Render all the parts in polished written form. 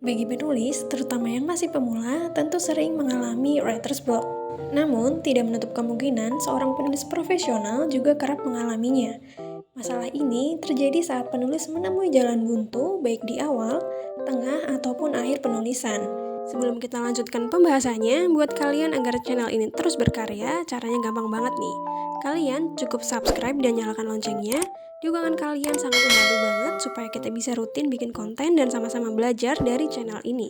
Bagi penulis, terutama yang masih pemula, tentu sering mengalami writer's block. Namun, tidak menutup kemungkinan seorang penulis profesional juga kerap mengalaminya. Masalah ini terjadi saat penulis menemui jalan buntu baik di awal, tengah, ataupun akhir penulisan. Sebelum kita lanjutkan pembahasannya, buat kalian agar channel ini terus berkarya, caranya gampang banget nih. Kalian cukup subscribe dan nyalakan loncengnya. Dukungan kalian sangat membantu banget supaya kita bisa rutin bikin konten dan sama-sama belajar dari channel ini.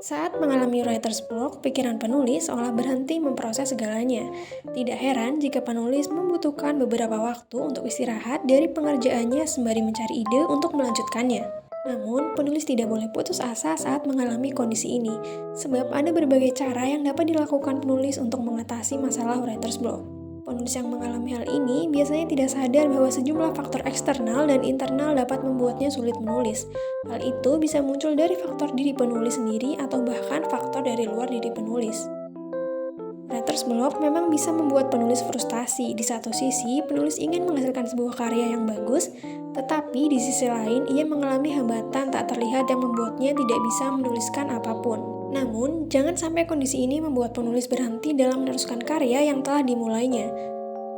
Saat mengalami writer's block, pikiran penulis seolah berhenti memproses segalanya. Tidak heran jika penulis membutuhkan beberapa waktu untuk istirahat dari pengerjaannya sembari mencari ide untuk melanjutkannya. Namun, penulis tidak boleh putus asa saat mengalami kondisi ini, sebab ada berbagai cara yang dapat dilakukan penulis untuk mengatasi masalah writer's block. Penulis yang mengalami hal ini biasanya tidak sadar bahwa sejumlah faktor eksternal dan internal dapat membuatnya sulit menulis. Hal itu bisa muncul dari faktor diri penulis sendiri atau bahkan faktor dari luar diri penulis. Writer's block memang bisa membuat penulis frustasi. Di satu sisi, penulis ingin menghasilkan sebuah karya yang bagus, tetapi di sisi lain ia mengalami hambatan tak terlihat yang membuatnya tidak bisa menuliskan apapun. Namun, jangan sampai kondisi ini membuat penulis berhenti dalam meneruskan karya yang telah dimulainya.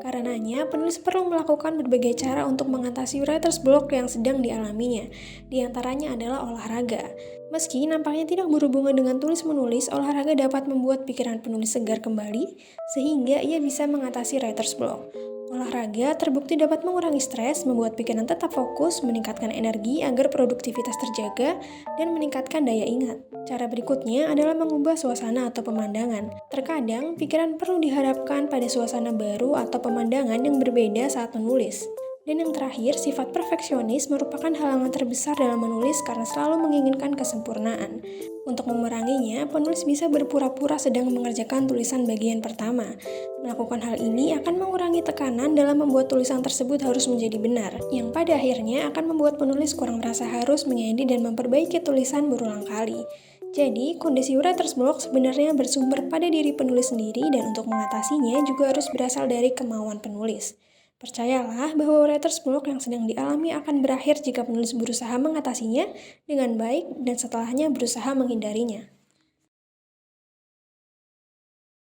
Karenanya, penulis perlu melakukan berbagai cara untuk mengatasi writer's block yang sedang dialaminya. Di antaranya adalah olahraga. Meski nampaknya tidak berhubungan dengan tulis-menulis, olahraga dapat membuat pikiran penulis segar kembali, sehingga ia bisa mengatasi writer's block. Olahraga terbukti dapat mengurangi stres, membuat pikiran tetap fokus, meningkatkan energi agar produktivitas terjaga, dan meningkatkan daya ingat. Cara berikutnya adalah mengubah suasana atau pemandangan. Terkadang, pikiran perlu dihadapkan pada suasana baru atau pemandangan yang berbeda saat menulis. Dan yang terakhir, sifat perfeksionis merupakan halangan terbesar dalam menulis karena selalu menginginkan kesempurnaan. Untuk memeranginya, penulis bisa berpura-pura sedang mengerjakan tulisan bagian pertama. Melakukan hal ini akan mengurangi tekanan dalam membuat tulisan tersebut harus menjadi benar, yang pada akhirnya akan membuat penulis kurang merasa harus mengedit dan memperbaiki tulisan berulang kali. Jadi, kondisi writer's block sebenarnya bersumber pada diri penulis sendiri dan untuk mengatasinya juga harus berasal dari kemauan penulis. Percayalah bahwa writer's block yang sedang dialami akan berakhir jika penulis berusaha mengatasinya dengan baik dan setelahnya berusaha menghindarinya.